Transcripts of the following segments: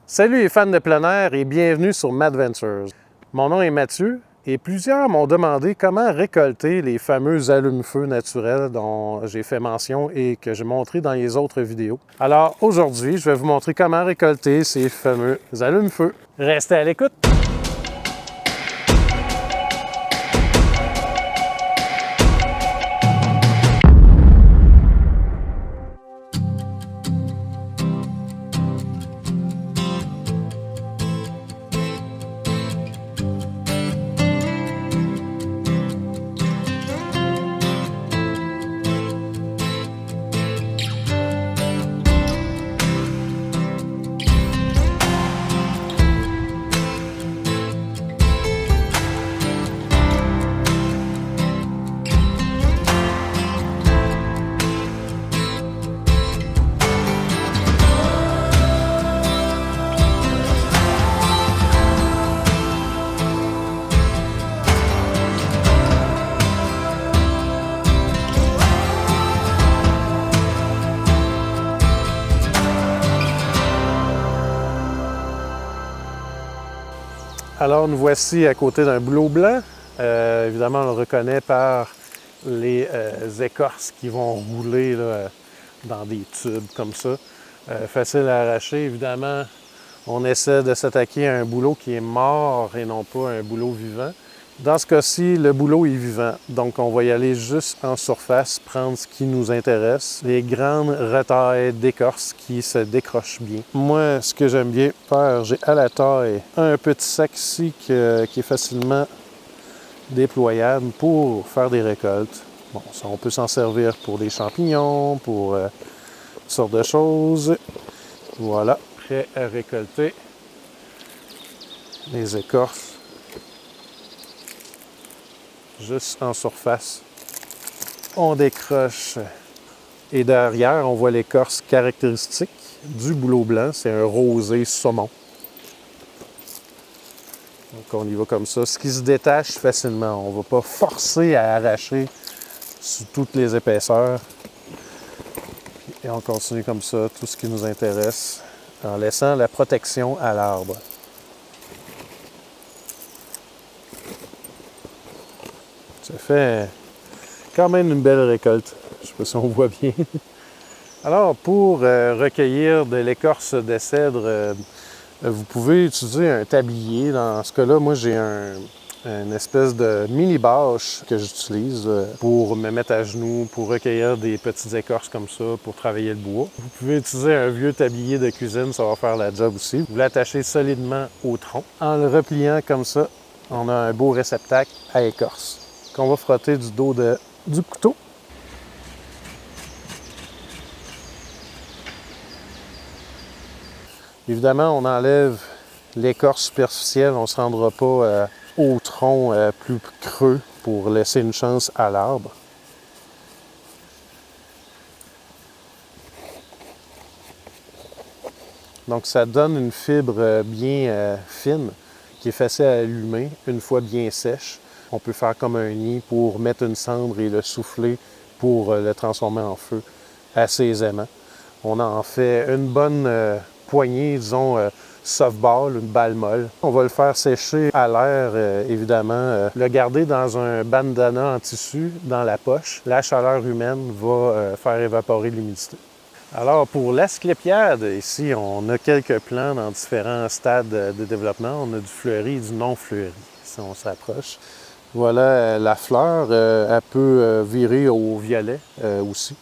Salut les fans de plein air et bienvenue sur Madventures. Mon nom est Mathieu et plusieurs m'ont demandé comment récolter les fameux allume-feu naturels dont j'ai fait mention et que j'ai montré dans les autres vidéos. Alors aujourd'hui, je vais vous montrer comment récolter ces fameux allume-feu. Restez à l'écoute! Alors nous voici à côté d'un bouleau blanc. Évidemment, on le reconnaît par les écorces qui vont rouler là, dans des tubes comme ça. Facile à arracher. Évidemment, on essaie de s'attaquer à un bouleau qui est mort et non pas un bouleau vivant. Dans ce cas-ci, le bouleau est vivant, donc on va y aller juste en surface, prendre ce qui nous intéresse, les grandes retailles d'écorce qui se décrochent bien. Moi, ce que j'aime bien faire, j'ai à la taille un petit sac ici qui est facilement déployable pour faire des récoltes. Bon, ça, on peut s'en servir pour des champignons, pour toutes sortes de choses. Voilà, prêt à récolter les écorces. Juste en surface, on décroche et derrière, on voit l'écorce caractéristique du bouleau blanc. C'est un rosé saumon. Donc on y va comme ça, ce qui se détache facilement. On ne va pas forcer à arracher sous toutes les épaisseurs. Et on continue comme ça, tout ce qui nous intéresse, en laissant la protection à l'arbre. Ça fait quand même une belle récolte. Je ne sais pas si on voit bien. Alors, pour recueillir de l'écorce de cèdre, vous pouvez utiliser un tablier. Dans ce cas-là, moi, j'ai une espèce de mini bâche que j'utilise pour me mettre à genoux, pour recueillir des petites écorces comme ça, pour travailler le bois. Vous pouvez utiliser un vieux tablier de cuisine, ça va faire la job aussi. Vous l'attachez solidement au tronc. En le repliant comme ça, on a un beau réceptacle à écorce qu'on va frotter du dos du couteau. Évidemment, on enlève l'écorce superficielle, on ne se rendra pas au tronc plus creux pour laisser une chance à l'arbre. Donc ça donne une fibre bien fine qui est facile à allumer une fois bien sèche. On peut faire comme un nid pour mettre une cendre et le souffler pour le transformer en feu assez aisément. On en fait une bonne poignée, disons, softball, une balle molle. On va le faire sécher à l'air, évidemment. Le garder dans un bandana en tissu, dans la poche. La chaleur humaine va faire évaporer l'humidité. Alors, pour l'asclépiade, ici, on a quelques plants dans différents stades de développement. On a du fleuri et du non fleuri, si on s'approche. Voilà, la fleur, elle peut virer au violet aussi.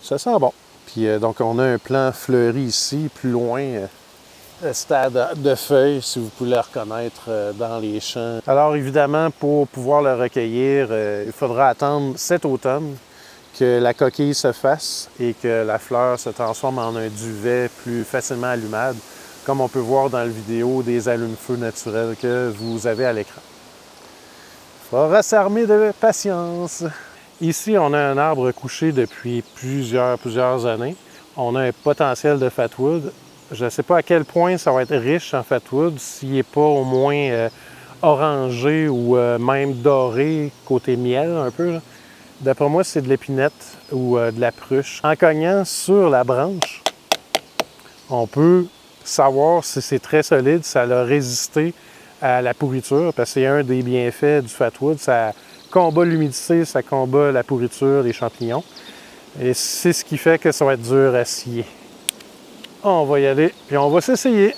Ça sent bon. Puis donc, on a un plant fleuri ici, plus loin, stade de feuilles, si vous pouvez le reconnaître dans les champs. Alors, évidemment, pour pouvoir le recueillir, il faudra attendre cet automne que la coquille se fasse et que la fleur se transforme en un duvet plus facilement allumable, comme on peut voir dans la vidéo des allume-feu naturels que vous avez à l'écran. Il faudra s'armer de patience. Ici, on a un arbre couché depuis plusieurs années. On a un potentiel de fatwood. Je ne sais pas à quel point ça va être riche en fatwood, s'il n'est pas au moins orangé ou même doré, côté miel un peu. D'après moi, c'est de l'épinette ou de la pruche. En cognant sur la branche, on peut savoir si c'est très solide, ça a résisté à la pourriture, parce que c'est un des bienfaits du fatwood, ça combat l'humidité, ça combat la pourriture des champignons. Et c'est ce qui fait que ça va être dur à scier. On va y aller, puis on va s'essayer.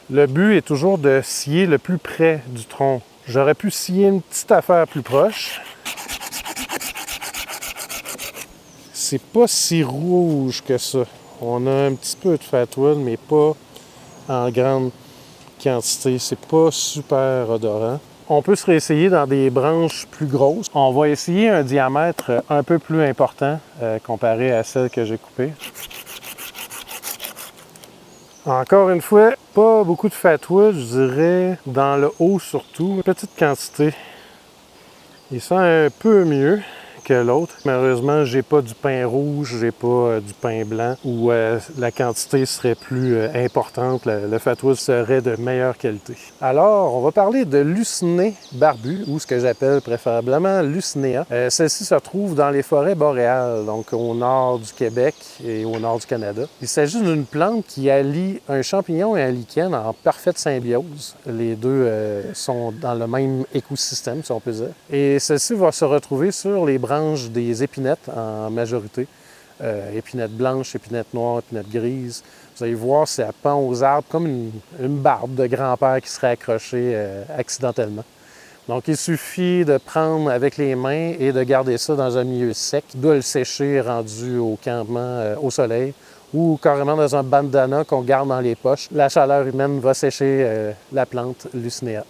Le but est toujours de scier le plus près du tronc. J'aurais pu scier une petite affaire plus proche. C'est pas si rouge que ça. On a un petit peu de fatwood, mais pas en grande quantité. C'est pas super odorant. On peut se réessayer dans des branches plus grosses. On va essayer un diamètre un peu plus important comparé à celle que j'ai coupée. Encore une fois, pas beaucoup de fatwood, je dirais dans le haut surtout, petite quantité. Il sent un peu mieux que l'autre. Malheureusement, j'ai pas du pain rouge, j'ai pas du pain blanc où la quantité serait plus importante, le fatwood serait de meilleure qualité. Alors, on va parler de Lucenay barbu, ou ce que j'appelle préférablement Lucenea. Celle-ci se trouve dans les forêts boréales, donc au nord du Québec et au nord du Canada. Il s'agit d'une plante qui allie un champignon et un lichen en parfaite symbiose. Les deux sont dans le même écosystème, si on peut dire. Et celle-ci va se retrouver sur les branches des épinettes en majorité. Épinettes blanches, épinettes noires, épinettes grises. Vous allez voir, ça pend aux arbres comme une barbe de grand-père qui serait accrochée accidentellement. Donc, il suffit de prendre avec les mains et de garder ça dans un milieu sec, de le sécher rendu au campement au soleil ou carrément dans un bandana qu'on garde dans les poches. La chaleur humaine va sécher la plante Lucenea.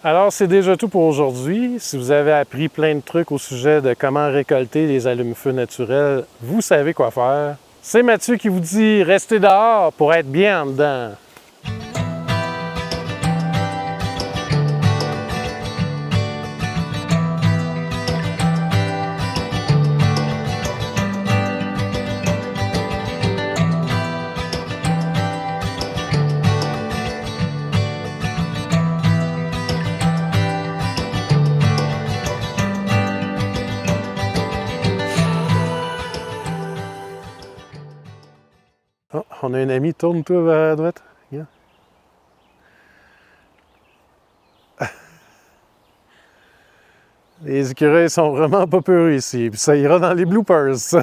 Alors, c'est déjà tout pour aujourd'hui. Si vous avez appris plein de trucs au sujet de comment récolter les allumes-feu naturels, vous savez quoi faire. C'est Mathieu qui vous dit « Restez dehors pour être bien en dedans ». Oh, on a un ami, tourne-toi vers la droite. Yeah. Les écureuils sont vraiment pas peureux ici, puis ça ira dans les bloopers, ça.